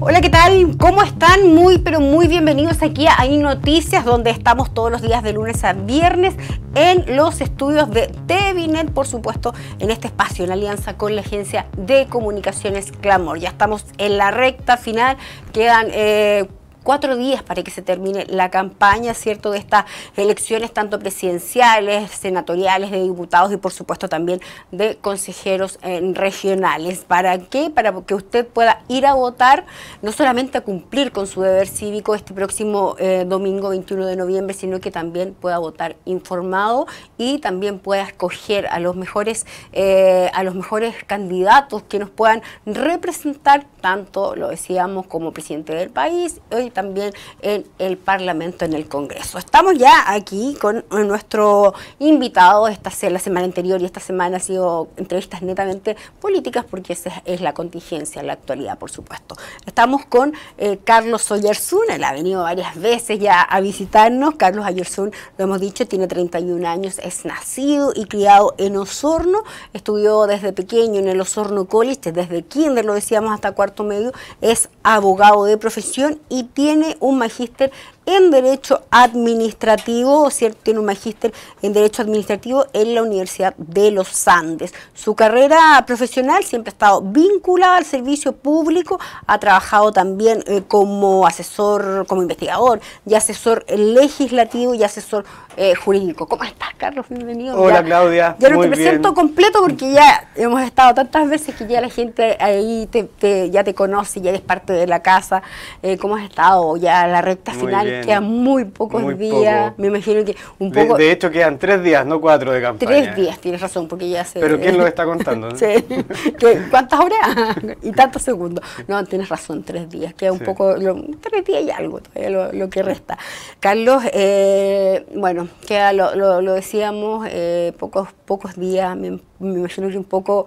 Hola, ¿qué tal? ¿Cómo están? Muy, pero muy bienvenidos aquí a Hay Noticias, donde estamos todos los días de lunes a viernes en los estudios de TVNet, por supuesto, en este espacio, en alianza con la agencia de comunicaciones Clamor. Ya estamos en la recta final, quedan 4 días para que se termine la campaña, ¿cierto?, de estas elecciones tanto presidenciales, senatoriales, de diputados y por supuesto también de consejeros regionales. ¿Para qué? Para que usted pueda ir a votar, no solamente a cumplir con su deber cívico este próximo domingo 21 de noviembre, sino que también pueda votar informado y también pueda escoger a los mejores candidatos que nos puedan representar, tanto, lo decíamos, como presidente del país, hoy también en el Parlamento, en el Congreso. Estamos ya aquí con nuestro invitado. La semana anterior y esta semana ha sido entrevistas netamente políticas, porque esa es la contingencia, la actualidad, por supuesto. Estamos con Carlos Oyarzún. Él ha venido varias veces ya a visitarnos. Carlos Oyarzún, lo hemos dicho, tiene 31 años, es nacido y criado en Osorno, estudió desde pequeño en el Osorno College, desde kinder, lo decíamos, hasta cuarto medio, es abogado de profesión y tiene un magíster en Derecho Administrativo, ¿cierto? Tiene un magíster en Derecho Administrativo en la Universidad de los Andes. Su carrera profesional siempre ha estado vinculada al servicio público, ha trabajado también como asesor, como investigador y asesor legislativo y asesor jurídico. ¿Cómo estás, Carlos? Bienvenido. Hola, Claudia. Ya no te presento completo porque ya hemos estado tantas veces que ya la gente ahí ya te conoce, ya eres parte de la casa. ¿Cómo has estado? Ya la recta final. Quedan muy pocos días, me imagino que un poco... De hecho quedan 3 días, no 4 de campaña. 3 días, tienes razón, porque ya se... ¿Pero quién lo está contando? ¿No? Sí. ¿Cuántas horas? Y tantos segundos. No, tienes razón, 3 días, queda un poco... 3 días y algo, todavía lo que resta. Carlos, bueno, queda, lo decíamos, pocos días, me imagino que un poco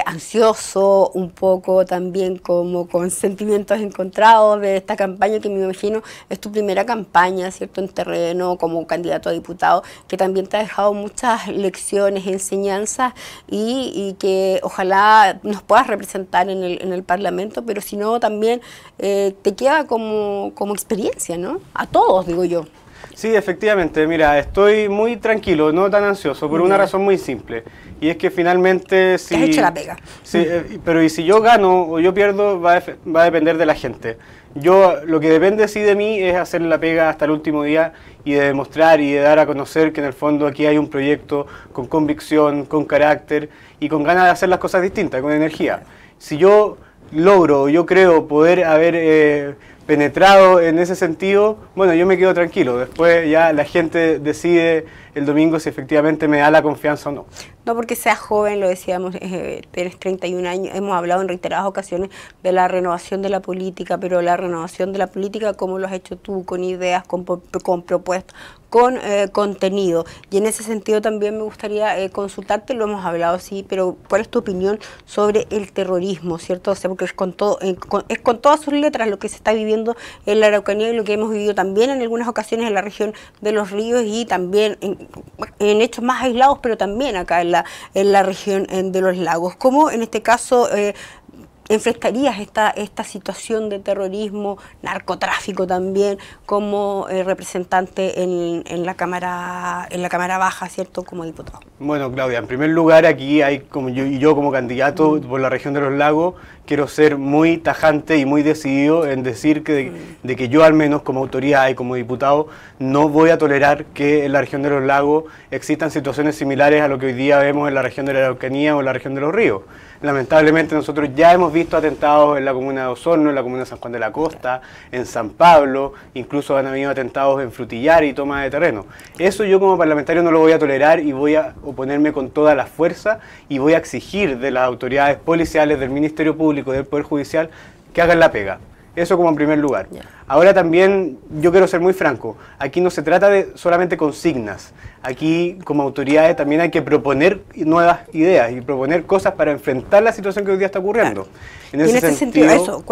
ansioso, un poco también como con sentimientos encontrados de esta campaña, que me imagino es tu primera campaña, ¿cierto?, en terreno como candidato a diputado, que también te ha dejado muchas lecciones, enseñanzas y que ojalá nos puedas representar en el Parlamento, pero si no también te queda como experiencia, ¿no? A todos, digo yo. Sí, efectivamente, mira, estoy muy tranquilo, no tan ansioso, por una razón muy simple. Y es que finalmente si... Has hecho la pega. Sí, pero y si yo gano o yo pierdo, va a depender de la gente. Lo que depende sí de mí es hacer la pega hasta el último día y de demostrar y de dar a conocer que en el fondo aquí hay un proyecto con convicción, con carácter y con ganas de hacer las cosas distintas, con energía. Si yo logro, yo creo poder haber penetrado en ese sentido, bueno, yo me quedo tranquilo. Después ya la gente decide el domingo si efectivamente me da la confianza o no. No porque seas joven, lo decíamos, tienes 31 años, hemos hablado en reiteradas ocasiones de la renovación de la política, pero la renovación de la política, ¿cómo lo has hecho tú? Con ideas, con propuestas, con contenido. Y en ese sentido también me gustaría consultarte, lo hemos hablado, sí, pero ¿cuál es tu opinión sobre el terrorismo, cierto? O sea, porque es con todas sus letras lo que se está viviendo en la Araucanía y lo que hemos vivido también en algunas ocasiones en la región de Los Ríos y también en hechos más aislados, pero también acá en la región de los lagos. ¿Cómo en este caso enfrentarías esta situación de terrorismo, narcotráfico también, como representante en la Cámara Baja, ¿cierto?, como diputado? Bueno, Claudia, en primer lugar aquí hay, como yo como candidato por la región de los lagos, quiero ser muy tajante y muy decidido en decir de que yo al menos como autoridad y como diputado no voy a tolerar que en la región de los lagos existan situaciones similares a lo que hoy día vemos en la región de la Araucanía o en la región de los Ríos. Lamentablemente nosotros ya hemos visto atentados en la comuna de Osorno, en la comuna de San Juan de la Costa, en San Pablo, incluso han habido atentados en Frutillar y toma de terreno. Eso yo como parlamentario no lo voy a tolerar y voy a oponerme con toda la fuerza y voy a exigir de las autoridades policiales, del Ministerio Público, del Poder Judicial, que hagan la pega. Eso como en primer lugar. Ahora también yo quiero ser muy franco, aquí no se trata de solamente consignas, aquí como autoridades también hay que proponer nuevas ideas y proponer cosas para enfrentar la situación que hoy día está ocurriendo. Claro. En ese sentido, eso,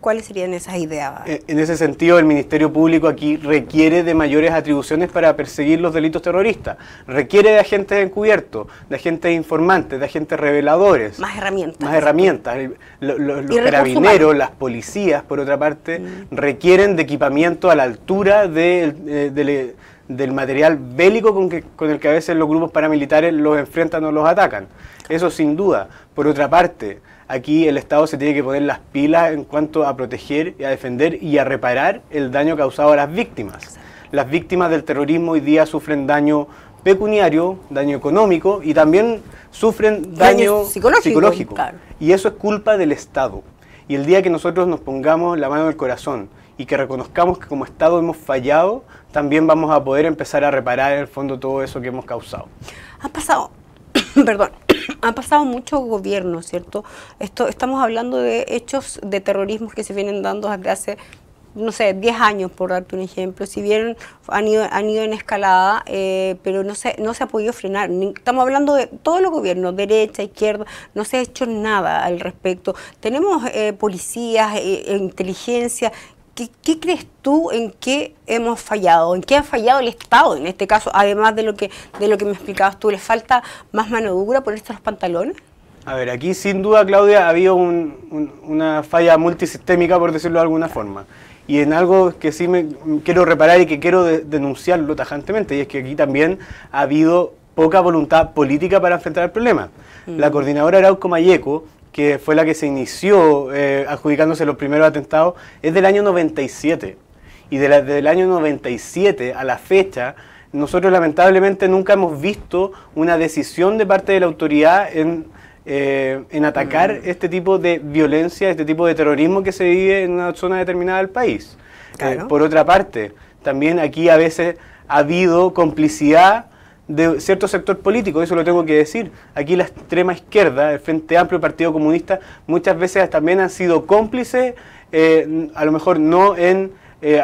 ¿cuáles serían esas ideas? En ese sentido, el Ministerio Público aquí requiere de mayores atribuciones para perseguir los delitos terroristas. Requiere de agentes encubiertos, de agentes informantes, de agentes reveladores. Más herramientas. Más herramientas. Los carabineros, las policías, por otra parte, requieren de equipamiento a la altura del material bélico con el que a veces los grupos paramilitares los enfrentan o los atacan. Eso sin duda. Por otra parte, aquí el Estado se tiene que poner las pilas en cuanto a proteger y a defender y a reparar el daño causado a las víctimas. Exacto. Las víctimas del terrorismo hoy día sufren daño pecuniario, daño económico y también sufren daño psicológico. Claro. Y eso es culpa del Estado. Y el día que nosotros nos pongamos la mano en el corazón y que reconozcamos que como Estado hemos fallado, también vamos a poder empezar a reparar en el fondo todo eso que hemos causado. Ha pasado, perdón, han pasado muchos gobiernos, ¿cierto? Estamos hablando de hechos de terrorismo que se vienen dando desde hace, no sé, 10 años, por darte un ejemplo. Si bien han ido en escalada, pero no se ha podido frenar. Estamos hablando de todos los gobiernos, derecha, izquierda, no se ha hecho nada al respecto. Tenemos policías, inteligencia. ¿Qué crees tú en qué hemos fallado? ¿En qué ha fallado el Estado en este caso? Además de lo que me explicabas tú, ¿le falta más mano dura, ponerse los pantalones? A ver, aquí sin duda, Claudia, ha habido una falla multisistémica, por decirlo de alguna forma. Y en algo que sí me quiero reparar y que quiero denunciarlo tajantemente, y es que aquí también ha habido poca voluntad política para enfrentar el problema. La coordinadora Arauco Malleco, que fue la que se inició adjudicándose los primeros atentados, es del año 97. Y desde el año 97 a la fecha, nosotros lamentablemente nunca hemos visto una decisión de parte de la autoridad en atacar este tipo de violencia, este tipo de terrorismo que se vive en una zona determinada del país. Claro. Por otra parte, también aquí a veces ha habido complicidad de cierto sector político, eso lo tengo que decir. Aquí la extrema izquierda, el Frente Amplio, el Partido Comunista, muchas veces también han sido cómplices, a lo mejor no en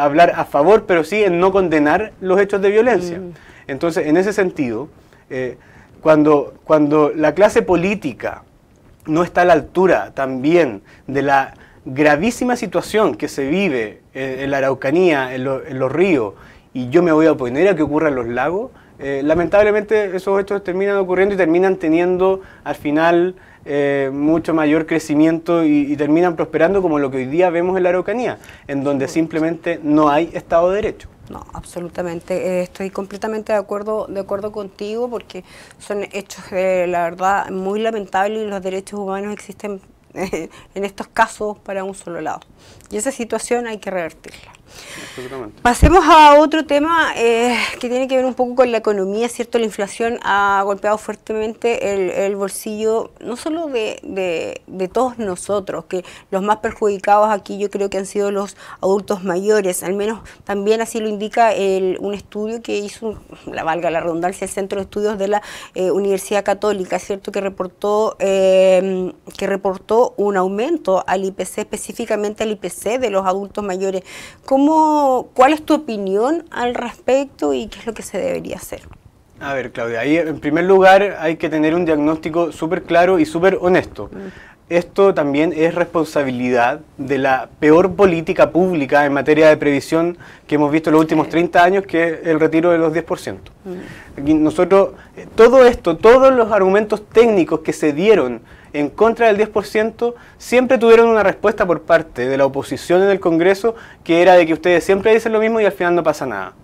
hablar a favor, pero sí en no condenar los hechos de violencia. Entonces, en ese sentido, cuando la clase política no está a la altura también de la gravísima situación que se vive en la Araucanía, en los ríos, y yo me voy a oponer a que ocurra en los lagos, lamentablemente esos hechos terminan ocurriendo y terminan teniendo al final mucho mayor crecimiento y terminan prosperando como lo que hoy día vemos en la Araucanía, en donde simplemente no hay Estado de Derecho. No, absolutamente. Estoy completamente de acuerdo contigo porque son hechos, la verdad, muy lamentables y los derechos humanos existen en estos casos para un solo lado. Y esa situación hay que revertirla. Pasemos a otro tema que tiene que ver un poco con la economía, ¿cierto? La inflación ha golpeado fuertemente el bolsillo, no solo de todos nosotros, que los más perjudicados aquí yo creo que han sido los adultos mayores, al menos también así lo indica un estudio que hizo, valga la redundancia, el Centro de Estudios de la Universidad Católica, ¿cierto? Que reportó un aumento al IPC, específicamente al IPC de los adultos mayores. ¿Cuál es tu opinión al respecto y qué es lo que se debería hacer? A ver, Claudia, ahí en primer lugar hay que tener un diagnóstico súper claro y súper honesto. Esto también es responsabilidad de la peor política pública en materia de previsión que hemos visto en los últimos 30 años, que es el retiro de los 10%. Aquí nosotros, todos los argumentos técnicos que se dieron en contra del 10%, siempre tuvieron una respuesta por parte de la oposición en el Congreso, que era de que ustedes siempre dicen lo mismo y al final no pasa nada.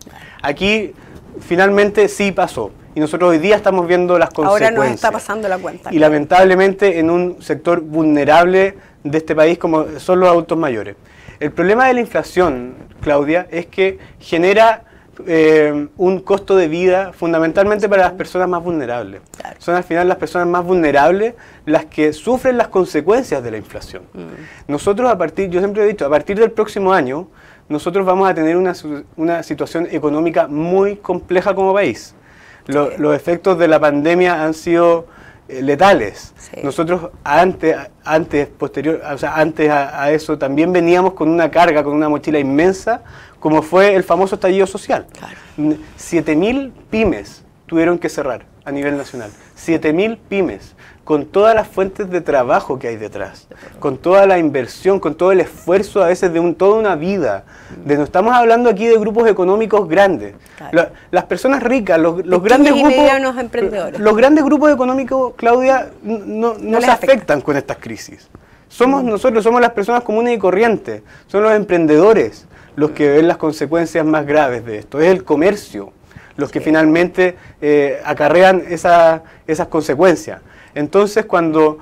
Aquí finalmente sí pasó. Y nosotros hoy día estamos viendo las consecuencias. Ahora nos está pasando la cuenta. Y lamentablemente en un sector vulnerable de este país como son los adultos mayores. El problema de la inflación, Claudia, es que genera un costo de vida fundamentalmente para las personas más vulnerables. Claro. Son al final las personas más vulnerables las que sufren las consecuencias de la inflación. Nosotros yo siempre he dicho, a partir del próximo año, nosotros vamos a tener una situación económica muy compleja como país. Los efectos de la pandemia han sido letales. Sí. Nosotros antes a eso también veníamos con una carga, con una mochila inmensa, como fue el famoso estallido social. Claro. 7.000 pymes tuvieron que cerrar a nivel nacional. 7.000 pymes, con todas las fuentes de trabajo que hay detrás, con toda la inversión, con todo el esfuerzo a veces de toda una vida. No estamos hablando aquí de grupos económicos grandes. Claro. Las personas ricas, los grandes grupos, emprendedores. Los grandes grupos económicos, Claudia, no se afectan con estas crisis. Nosotros somos las personas comunes y corrientes, son los emprendedores los que ven las consecuencias más graves de esto. Es el comercio los que finalmente acarrean esas consecuencias. Entonces, cuando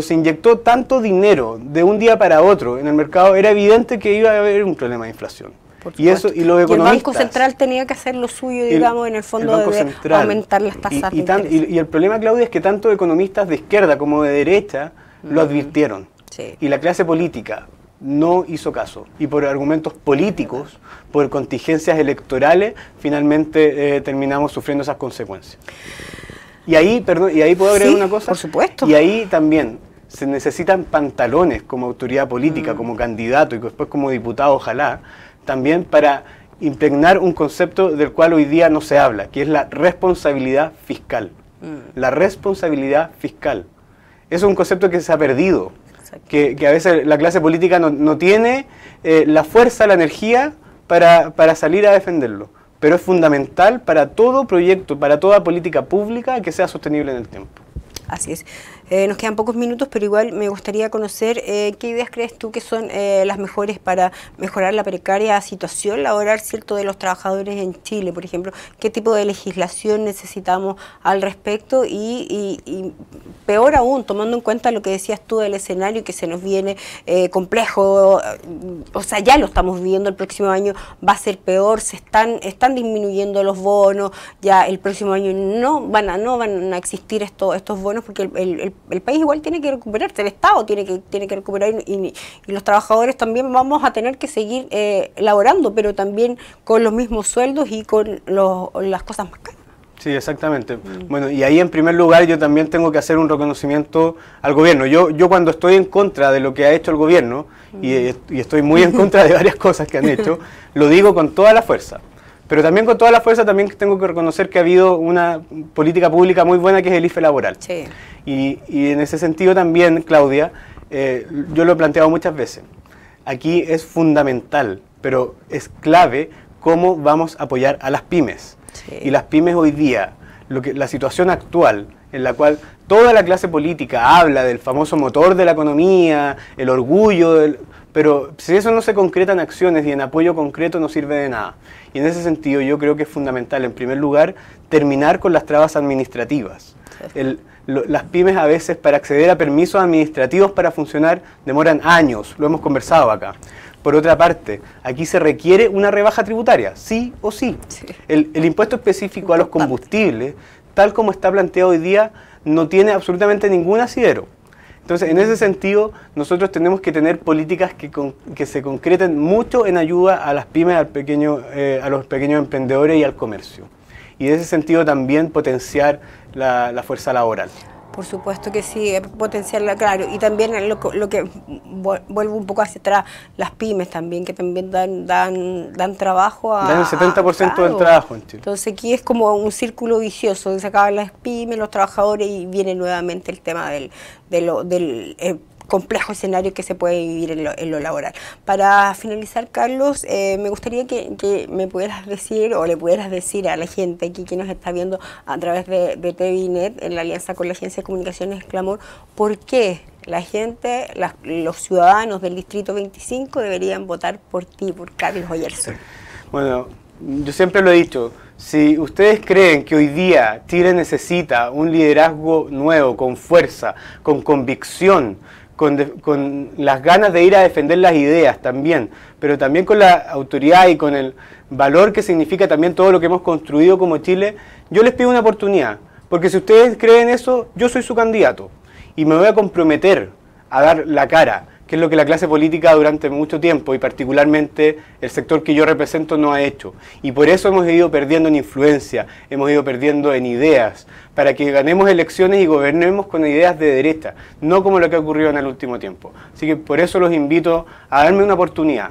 se inyectó tanto dinero de un día para otro en el mercado, era evidente que iba a haber un problema de inflación. Y los economistas, el Banco Central tenía que hacer lo suyo, digamos, en el fondo de aumentar las tasas de interés. Y el problema, Claudia, es que tanto economistas de izquierda como de derecha lo advirtieron. Sí. Y la clase política no hizo caso. Y por argumentos políticos, por contingencias electorales, finalmente terminamos sufriendo esas consecuencias. Y ahí puedo agregar una cosa. Por supuesto. Y ahí también se necesitan pantalones como autoridad política, como candidato y después como diputado, ojalá, también para impregnar un concepto del cual hoy día no se habla, que es la responsabilidad fiscal. La responsabilidad fiscal. Es un concepto que se ha perdido, que a veces la clase política no tiene la fuerza, la energía para salir a defenderlo. Pero es fundamental para todo proyecto, para toda política pública que sea sostenible en el tiempo. Así es. Nos quedan pocos minutos, pero igual me gustaría conocer qué ideas crees tú que son las mejores para mejorar la precaria situación laboral, ¿cierto?, de los trabajadores en Chile, por ejemplo. ¿Qué tipo de legislación necesitamos al respecto? Y peor aún, tomando en cuenta lo que decías tú del escenario que se nos viene complejo, o sea, ya lo estamos viviendo, el próximo año va a ser peor, están disminuyendo los bonos, ya el próximo año no van a existir estos bonos porque el país igual tiene que recuperarse, el Estado tiene que recuperar y los trabajadores también vamos a tener que seguir laborando, pero también con los mismos sueldos y con las cosas más caras. Sí, exactamente. Bueno, y ahí en primer lugar yo también tengo que hacer un reconocimiento al gobierno. Yo cuando estoy en contra de lo que ha hecho el gobierno, y estoy muy en contra de varias cosas que han hecho, lo digo con toda la fuerza. Pero también con toda la fuerza también tengo que reconocer que ha habido una política pública muy buena que es el IFE laboral. Sí. Y en ese sentido también, Claudia, yo lo he planteado muchas veces. Aquí es fundamental, pero es clave cómo vamos a apoyar a las pymes. Sí. Y las pymes hoy día, la situación actual en la cual toda la clase política habla del famoso motor de la economía, el orgullo, pero si eso no se concreta en acciones y en apoyo concreto no sirve de nada. Y en ese sentido yo creo que es fundamental, en primer lugar, terminar con las trabas administrativas. Las pymes a veces para acceder a permisos administrativos para funcionar demoran años, lo hemos conversado acá. Por otra parte, aquí se requiere una rebaja tributaria, sí o sí. Sí. El impuesto específico a los combustibles, tal como está planteado hoy día, no tiene absolutamente ningún asidero. Entonces, en ese sentido, nosotros tenemos que tener políticas que se concreten mucho en ayuda a las pymes, a los pequeños emprendedores y al comercio. Y en ese sentido también potenciar la fuerza laboral. Por supuesto que sí, potenciarla, claro. Y también lo que vuelvo un poco hacia atrás, las pymes también, que también dan trabajo dan el 70% claro, del trabajo en Chile. Entonces aquí es como un círculo vicioso, se acaban las pymes, los trabajadores y viene nuevamente el tema del complejo escenario que se puede vivir en lo laboral. Para finalizar, Carlos, me gustaría que me pudieras decir o le pudieras decir a la gente aquí que nos está viendo a través de TVNet en la alianza con la Agencia de Comunicaciones Clamor, ¿por qué la gente, los ciudadanos del Distrito 25 deberían votar por ti, por Carlos Oyarzún? Bueno, yo siempre lo he dicho, si ustedes creen que hoy día Chile necesita un liderazgo nuevo, con fuerza, con convicción, con las ganas de ir a defender las ideas también, pero también con la autoridad y con el valor que significa también todo lo que hemos construido como Chile, yo les pido una oportunidad, porque si ustedes creen eso, yo soy su candidato y me voy a comprometer a dar la cara, que es lo que la clase política durante mucho tiempo y particularmente el sector que yo represento no ha hecho. Y por eso hemos ido perdiendo en influencia, hemos ido perdiendo en ideas, para que ganemos elecciones y gobernemos con ideas de derecha, no como lo que ha ocurrido en el último tiempo. Así que por eso los invito a darme una oportunidad.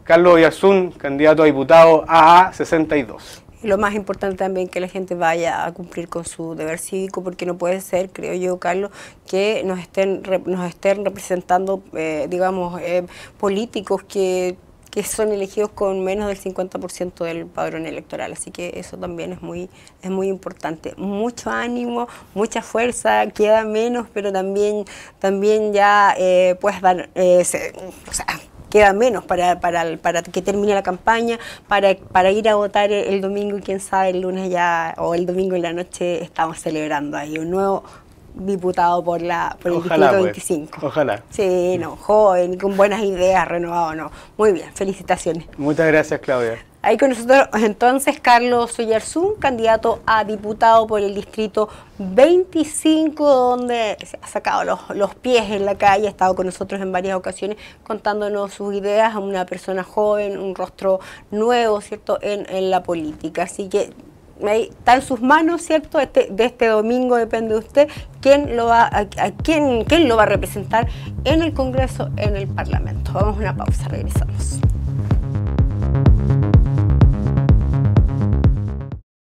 Carlos Oyarzún, candidato a diputado AA 62. Y lo más importante también que la gente vaya a cumplir con su deber cívico, porque no puede ser, creo yo, Carlos, que nos estén representando, digamos, políticos que son elegidos con menos del 50% del padrón electoral. Así que eso también es muy importante. Mucho ánimo, mucha fuerza, queda menos, pero también ya puedes dar, o sea, queda menos para que termine la campaña, para ir a votar el domingo, y quién sabe, el lunes ya, o el domingo en la noche estamos celebrando ahí un nuevo diputado por el Ojalá, distrito pues. 25. Ojalá. Sí, no, joven, con buenas ideas, renovado, no. Muy bien, felicitaciones. Muchas gracias, Claudia. Ahí con nosotros entonces Carlos Oyarzún, candidato a diputado por el distrito 25, donde se ha sacado los pies en la calle, ha estado con nosotros en varias ocasiones contándonos sus ideas, a una persona joven, un rostro nuevo, ¿cierto?, en la política. Así que ahí está en sus manos, ¿cierto? De este domingo depende de usted quién lo va a representar en el Congreso, en el Parlamento. Vamos a una pausa, regresamos.